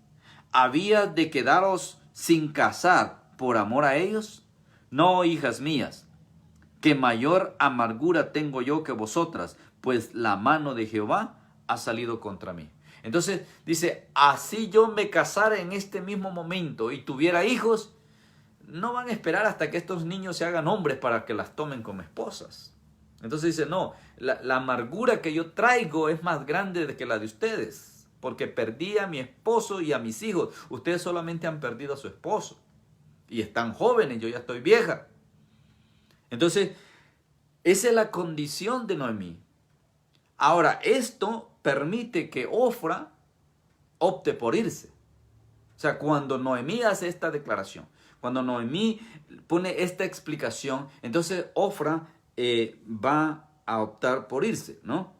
B: ¿Habías de quedaros sin casar por amor a ellos? No, hijas mías, que mayor amargura tengo yo que vosotras, pues la mano de Jehová ha salido contra mí. Entonces dice, así yo me casara en este mismo momento y tuviera hijos, no van a esperar hasta que estos niños se hagan hombres para que las tomen como esposas. Entonces dice, no, la amargura que yo traigo es más grande que la de ustedes, porque perdí a mi esposo y a mis hijos. Ustedes solamente han perdido a su esposo y están jóvenes, yo ya estoy vieja. Entonces, esa es la condición de Noemí. Ahora, esto permite que Ofra opte por irse. O sea, cuando Noemí hace esta declaración, cuando Noemí pone esta explicación, entonces Ofra va a optar por irse, ¿no?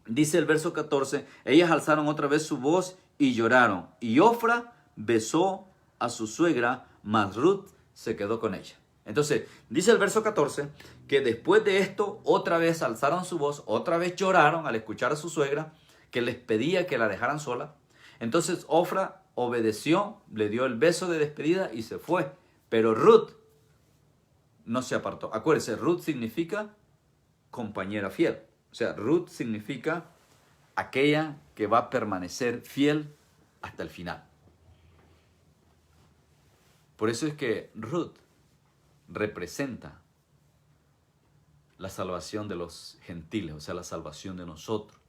B: Dice el verso 14, ellas alzaron otra vez su voz y lloraron. Y Ofra besó a su suegra, mas Ruth se quedó con ella. Entonces, dice el verso 14, que después de esto, otra vez alzaron su voz, otra vez lloraron al escuchar a su suegra, que les pedía que la dejaran sola. Entonces, Ofra obedeció, le dio el beso de despedida y se fue. Pero Ruth no se apartó. Acuérdense, Ruth significa compañera fiel. O sea, Ruth significa aquella que va a permanecer fiel hasta el final. Por eso es que Ruth representa la salvación de los gentiles, o sea, la salvación de nosotros,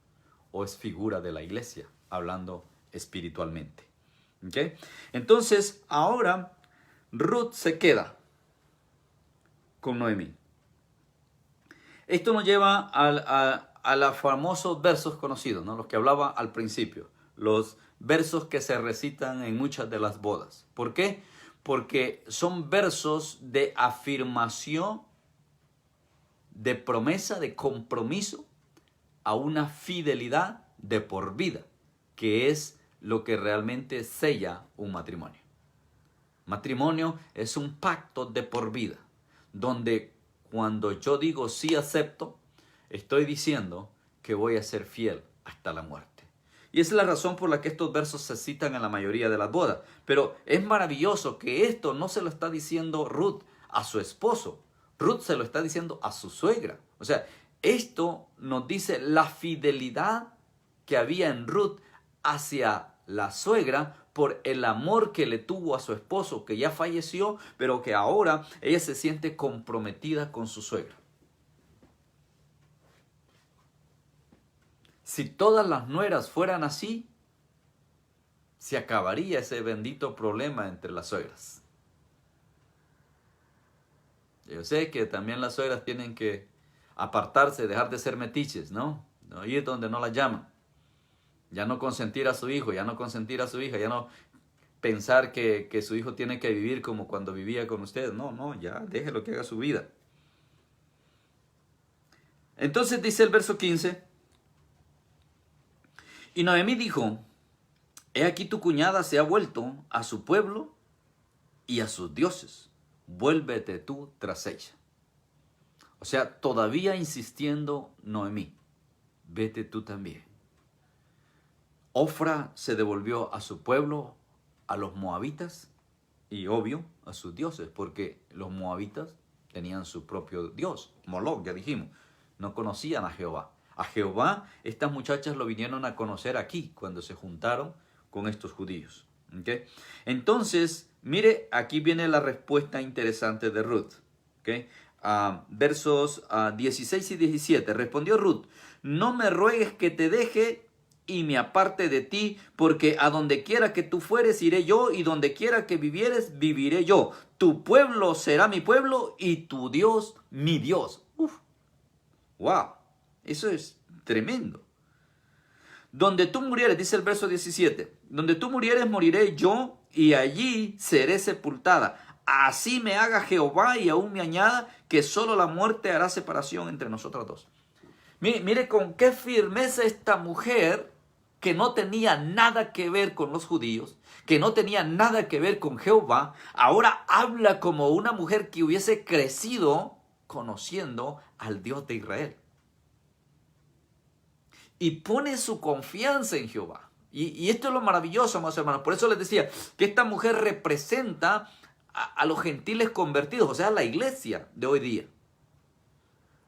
B: o es figura de la iglesia, hablando espiritualmente. ¿Okay? Entonces, ahora Ruth se queda con Noemí. Esto nos lleva a los famosos versos conocidos, ¿no? Los que hablaba al principio, los versos que se recitan en muchas de las bodas. ¿Por qué? Porque son versos de afirmación, de promesa, de compromiso a una fidelidad de por vida, que es lo que realmente sella un matrimonio. Matrimonio es un pacto de por vida, donde cuando yo digo sí acepto, estoy diciendo que voy a ser fiel hasta la muerte. Y esa es la razón por la que estos versos se citan en la mayoría de las bodas. Pero es maravilloso que esto no se lo está diciendo Ruth a su esposo. Ruth se lo está diciendo a su suegra. O sea, esto nos dice la fidelidad que había en Ruth hacia la suegra por el amor que le tuvo a su esposo, que ya falleció, pero que ahora ella se siente comprometida con su suegra. Si todas las nueras fueran así, se acabaría ese bendito problema entre las suegras. Yo sé que también las suegras tienen que apartarse, dejar de ser metiches, ¿no? No ir donde no las llaman. Ya no consentir a su hijo, ya no consentir a su hija, ya no pensar que su hijo tiene que vivir como cuando vivía con ustedes. No, ya déjelo que haga su vida. Entonces dice el verso 15, y Noemí dijo, he aquí tu cuñada se ha vuelto a su pueblo y a sus dioses. Vuélvete tú tras ella. O sea, todavía insistiendo Noemí, vete tú también. Ofra se devolvió a su pueblo, a los moabitas y obvio a sus dioses, porque los moabitas tenían su propio dios, Moloch, ya dijimos, no conocían a Jehová. A Jehová estas muchachas lo vinieron a conocer aquí, cuando se juntaron con estos judíos. ¿Okay? Entonces, mire, aquí viene la respuesta interesante de Ruth. ¿Okay? Versos 16 y 17. Respondió Ruth, no me ruegues que te deje y me aparte de ti, porque a donde quiera que tú fueres iré yo, y donde quiera que vivieres viviré yo. Tu pueblo será mi pueblo y tu Dios mi Dios. Wow, eso es tremendo. Donde tú murieres, dice el verso 17, donde tú murieres moriré yo y allí seré sepultada. Así me haga Jehová y aún me añada que solo la muerte hará separación entre nosotras dos. Mire con qué firmeza esta mujer que no tenía nada que ver con los judíos, que no tenía nada que ver con Jehová, ahora habla como una mujer que hubiese crecido conociendo al Dios de Israel. Y pone su confianza en Jehová. Y esto es lo maravilloso, amados hermanos. Por eso les decía que esta mujer representa a los gentiles convertidos, o sea, a la iglesia de hoy día.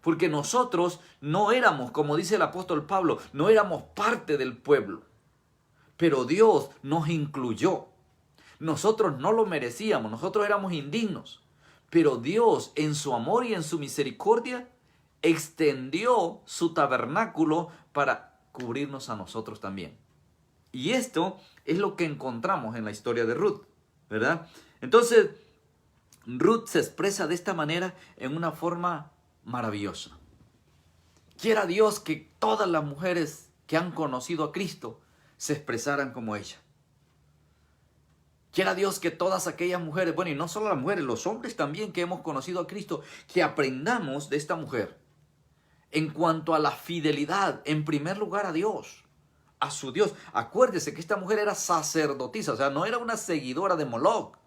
B: Porque nosotros no éramos, como dice el apóstol Pablo, no éramos parte del pueblo. Pero Dios nos incluyó. Nosotros no lo merecíamos, nosotros éramos indignos. Pero Dios, en su amor y en su misericordia, extendió su tabernáculo para cubrirnos a nosotros también. Y esto es lo que encontramos en la historia de Ruth, ¿verdad? Entonces, Ruth se expresa de esta manera en una forma maravillosa. Quiera Dios que todas las mujeres que han conocido a Cristo se expresaran como ella. Quiera Dios que todas aquellas mujeres, bueno, y no solo las mujeres, los hombres también que hemos conocido a Cristo, que aprendamos de esta mujer en cuanto a la fidelidad, en primer lugar a Dios, a su Dios. Acuérdese que esta mujer era sacerdotisa, o sea, no era una seguidora de Moloch,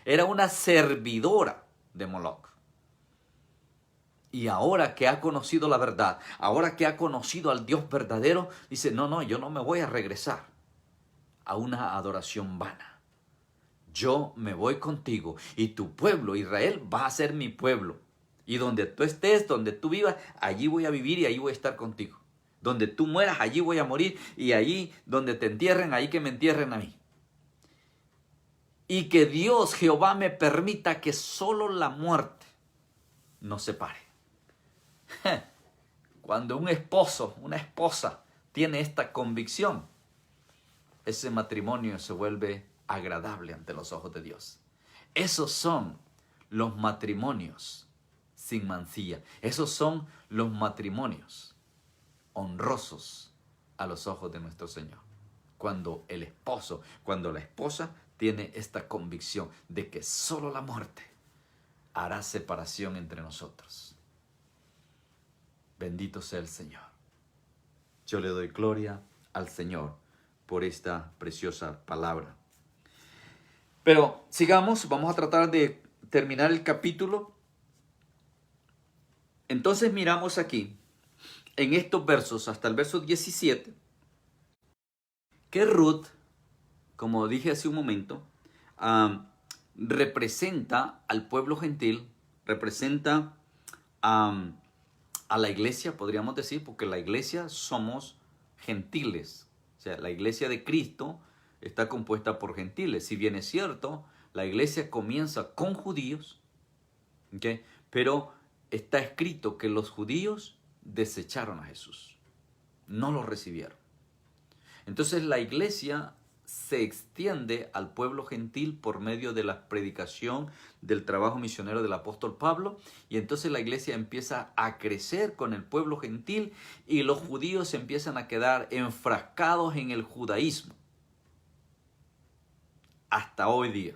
B: era una servidora de Moloch. Y ahora que ha conocido la verdad, ahora que ha conocido al Dios verdadero, dice, no, yo no me voy a regresar a una adoración vana. Yo me voy contigo y tu pueblo, Israel, va a ser mi pueblo. Y donde tú estés, donde tú vivas, allí voy a vivir y allí voy a estar contigo. Donde tú mueras, allí voy a morir y allí donde te entierren, allí que me entierren a mí. Y que Dios, Jehová, me permita que solo la muerte nos separe. Cuando un esposo, una esposa tiene esta convicción, ese matrimonio se vuelve agradable ante los ojos de Dios. Esos son los matrimonios sin mancilla. Esos son los matrimonios honrosos a los ojos de nuestro Señor. Cuando el esposo, cuando la esposa tiene esta convicción de que solo la muerte hará separación entre nosotros. Bendito sea el Señor. Yo le doy gloria al Señor por esta preciosa palabra. Pero sigamos, vamos a tratar de terminar el capítulo. Entonces miramos aquí, en estos versos, hasta el verso 17, que Ruth, como dije hace un momento, representa al pueblo gentil, representa a la iglesia, podríamos decir, porque la iglesia somos gentiles. O sea, la iglesia de Cristo está compuesta por gentiles. Si bien es cierto, la iglesia comienza con judíos, ¿okay? Pero está escrito que los judíos desecharon a Jesús, no lo recibieron. Entonces la iglesia se extiende al pueblo gentil por medio de la predicación del trabajo misionero del apóstol Pablo, y entonces la iglesia empieza a crecer con el pueblo gentil y los judíos empiezan a quedar enfrascados en el judaísmo. Hasta hoy día,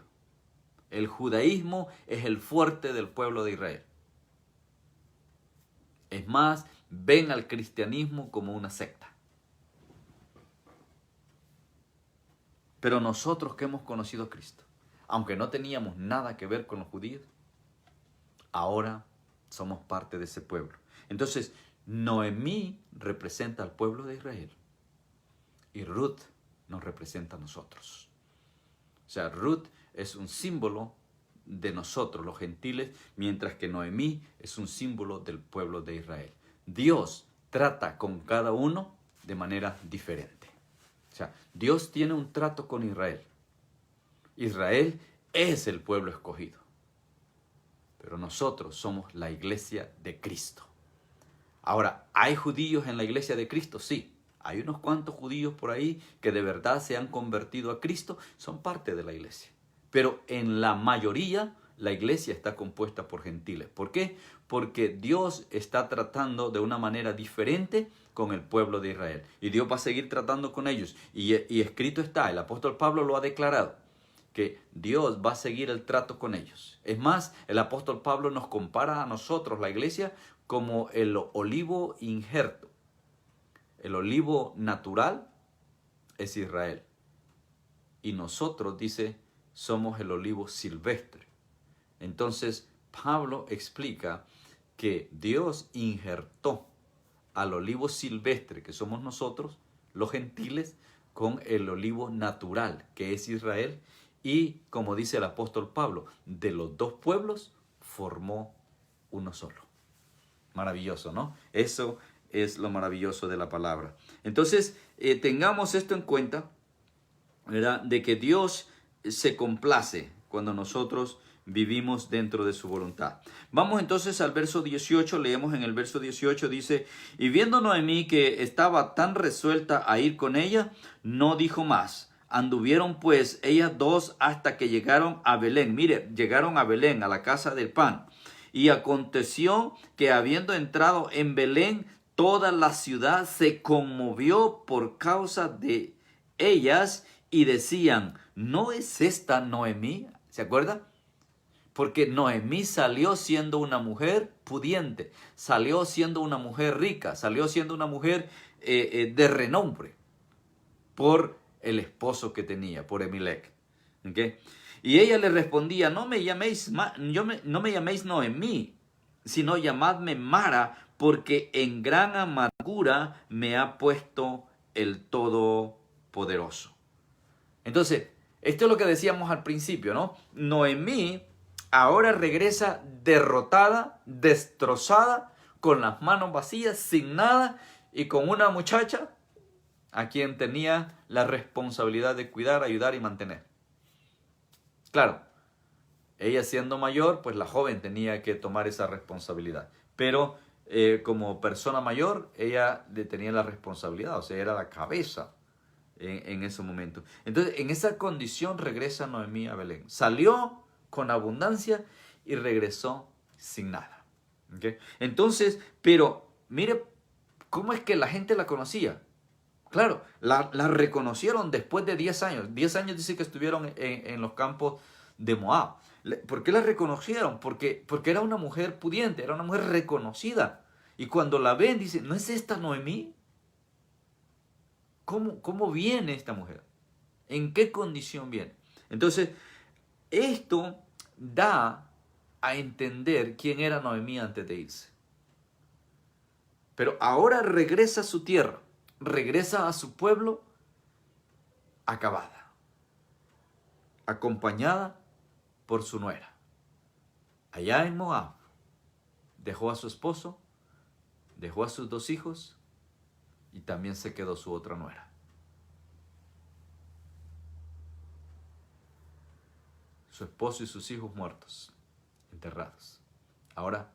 B: el judaísmo es el fuerte del pueblo de Israel. Es más, ven al cristianismo como una secta. Pero nosotros que hemos conocido a Cristo, aunque no teníamos nada que ver con los judíos, ahora somos parte de ese pueblo. Entonces, Noemí representa al pueblo de Israel y Ruth nos representa a nosotros. O sea, Ruth es un símbolo de nosotros, los gentiles, mientras que Noemí es un símbolo del pueblo de Israel. Dios trata con cada uno de manera diferente. O sea, Dios tiene un trato con Israel. Israel es el pueblo escogido. Pero nosotros somos la iglesia de Cristo. Ahora, ¿hay judíos en la iglesia de Cristo? Sí. Hay unos cuantos judíos por ahí que de verdad se han convertido a Cristo, son parte de la iglesia. Pero en la mayoría, la iglesia está compuesta por gentiles. ¿Por qué? Porque Dios está tratando de una manera diferente con el pueblo de Israel. Y Dios va a seguir tratando con ellos. Y escrito está, el apóstol Pablo lo ha declarado, que Dios va a seguir el trato con ellos. Es más, el apóstol Pablo nos compara a nosotros, la iglesia, como el olivo injerto. El olivo natural es Israel. Y nosotros, dice, somos el olivo silvestre. Entonces, Pablo explica que Dios injertó al olivo silvestre, que somos nosotros, los gentiles, con el olivo natural, que es Israel. Y, como dice el apóstol Pablo, de los dos pueblos formó uno solo. Maravilloso, ¿no? Eso es lo maravilloso de la palabra. Entonces, tengamos esto en cuenta, ¿verdad? De que Dios se complace cuando nosotros vivimos dentro de su voluntad. Vamos entonces al verso 18, leemos en el verso 18, dice, y viendo Noemí que estaba tan resuelta a ir con ella, no dijo más. Anduvieron pues ellas dos hasta que llegaron a Belén. Mire, llegaron a Belén, a la casa del pan. Y aconteció que habiendo entrado en Belén, toda la ciudad se conmovió por causa de ellas y decían, ¿no es esta Noemí? ¿Se acuerda? Porque Noemí salió siendo una mujer pudiente, salió siendo una mujer rica, salió siendo una mujer de renombre por el esposo que tenía, por Emelec. ¿Okay? Y ella le respondía, no me llaméis Noemí, sino llamadme Mara, porque en gran amargura me ha puesto el Todopoderoso. Entonces, esto es lo que decíamos al principio, ¿no? Noemí ahora regresa derrotada, destrozada, con las manos vacías, sin nada, y con una muchacha a quien tenía la responsabilidad de cuidar, ayudar y mantener. Claro, ella siendo mayor, pues la joven tenía que tomar esa responsabilidad. Pero como persona mayor, ella tenía la responsabilidad, o sea, era la cabeza en ese momento. Entonces, en esa condición regresa Noemí a Belén. Salió con abundancia y regresó sin nada. ¿Okay? Entonces, pero mire cómo es que la gente la conocía. Claro, la reconocieron después de 10 años. 10 años dice que estuvieron en los campos de Moab. ¿Por qué la reconocieron? Porque era una mujer pudiente, era una mujer reconocida. Y cuando la ven, dicen, ¿no es esta Noemí? ¿Cómo viene esta mujer? ¿En qué condición viene? Entonces, esto da a entender quién era Noemí antes de irse. Pero ahora regresa a su tierra, regresa a su pueblo acabada, acompañada por su nuera. Allá en Moab, dejó a su esposo, dejó a sus 2 hijos y también se quedó su otra nuera. Su esposo y sus hijos muertos, enterrados. Ahora,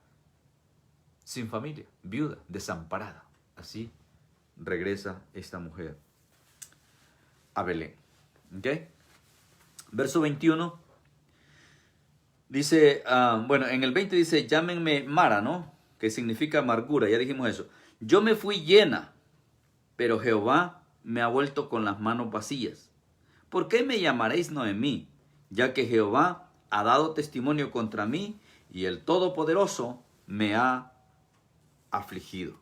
B: sin familia, viuda, desamparada. Así regresa esta mujer a Belén. ¿Okay? Verso 21 dice, en el 20 dice, llámenme Mara, ¿no? Que significa amargura, ya dijimos eso. Yo me fui llena, pero Jehová me ha vuelto con las manos vacías. ¿Por qué me llamaréis Noemí? Ya que Jehová ha dado testimonio contra mí y el Todopoderoso me ha afligido.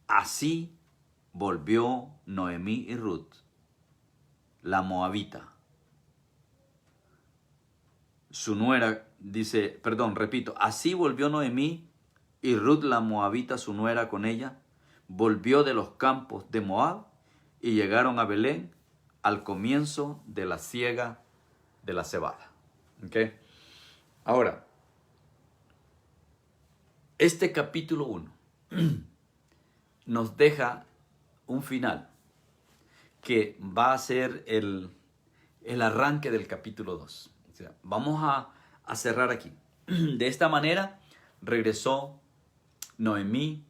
B: Así volvió Noemí y Ruth, la moabita. Su nuera, así volvió Noemí y Ruth la moabita, su nuera con ella, volvió de los campos de Moab y llegaron a Belén al comienzo de la siega de la cebada. ¿Okay? Ahora, este capítulo 1 nos deja un final que va a ser el arranque del capítulo 2. O sea, vamos a cerrar aquí. De esta manera regresó Noemí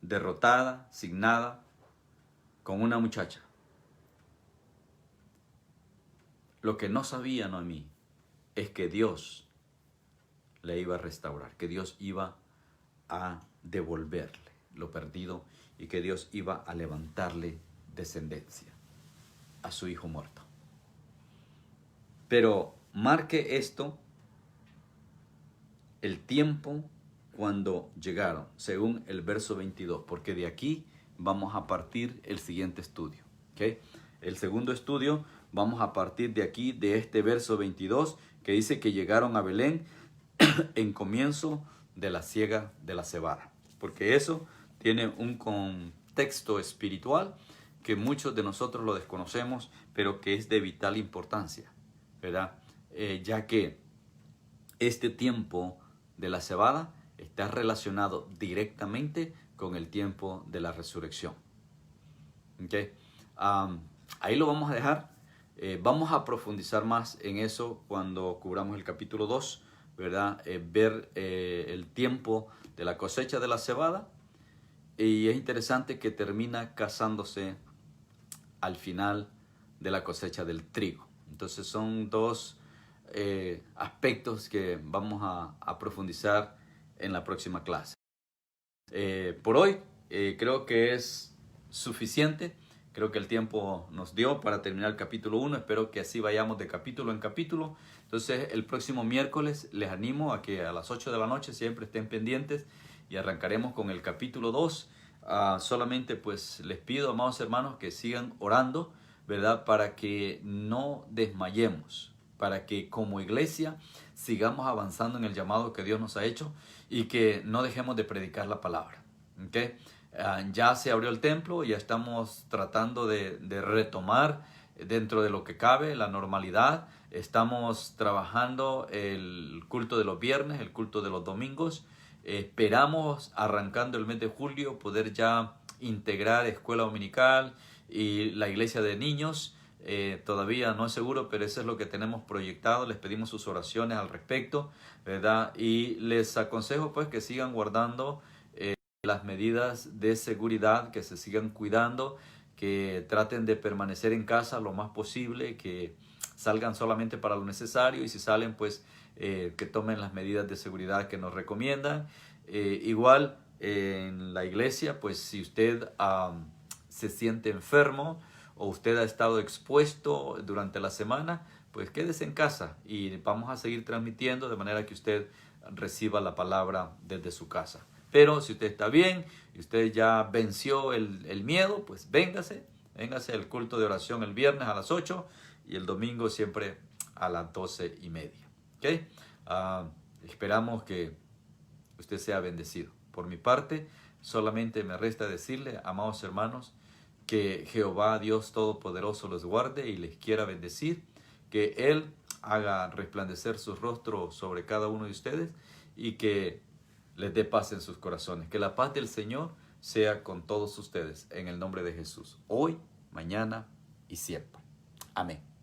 B: derrotada, sin nada, con una muchacha. Lo que no sabía Noemí es que Dios le iba a restaurar, que Dios iba a devolverle lo perdido y que Dios iba a levantarle descendencia a su hijo muerto. Pero marque esto, el tiempo cuando llegaron, según el verso 22, porque de aquí vamos a partir el siguiente estudio. ¿Okay? El segundo estudio vamos a partir de aquí, de este verso 22, que dice que llegaron a Belén en comienzo de la siega de la cebada. Porque eso tiene un contexto espiritual que muchos de nosotros lo desconocemos, pero que es de vital importancia, ¿verdad? Ya que este tiempo de la cebada está relacionado directamente con el tiempo de la resurrección. ¿Okay? Ahí lo vamos a dejar. Vamos a profundizar más en eso cuando cubramos el capítulo 2, ¿verdad? Ver el tiempo de la cosecha de la cebada. Y es interesante que termina casándose al final de la cosecha del trigo. Entonces son dos aspectos que vamos a profundizar en la próxima clase. Por hoy creo que es suficiente. Creo que el tiempo nos dio para terminar el capítulo 1. Espero que así vayamos de capítulo en capítulo. Entonces el próximo miércoles les animo a que a las 8 de la noche siempre estén pendientes y arrancaremos con el capítulo 2. Solamente pues les pido, amados hermanos, que sigan orando, ¿verdad? Para que no desmayemos, para que como iglesia sigamos avanzando en el llamado que Dios nos ha hecho y que no dejemos de predicar la palabra. ¿Okay? Ya se abrió el templo, ya estamos tratando de retomar dentro de lo que cabe la normalidad. Estamos trabajando el culto de los viernes, el culto de los domingos. Esperamos, arrancando el mes de julio, poder ya integrar escuela dominical y la iglesia de niños. Todavía no es seguro, pero eso es lo que tenemos proyectado. Les pedimos sus oraciones al respecto, ¿verdad? Y les aconsejo pues que sigan guardando las medidas de seguridad, que se sigan cuidando, que traten de permanecer en casa lo más posible, que salgan solamente para lo necesario y si salen pues que tomen las medidas de seguridad que nos recomiendan. Igual en la iglesia, pues si usted se siente enfermo o usted ha estado expuesto durante la semana, pues quédese en casa y vamos a seguir transmitiendo de manera que usted reciba la palabra desde su casa. Pero si usted está bien y usted ya venció el miedo, pues véngase al culto de oración el viernes a las 8 y el domingo siempre a las 12:30. ¿Okay? Esperamos que usted sea bendecido. Por mi parte, solamente me resta decirle, amados hermanos, que Jehová Dios Todopoderoso los guarde y les quiera bendecir, que Él haga resplandecer su rostro sobre cada uno de ustedes y que les dé paz en sus corazones. Que la paz del Señor sea con todos ustedes en el nombre de Jesús, hoy, mañana y siempre. Amén.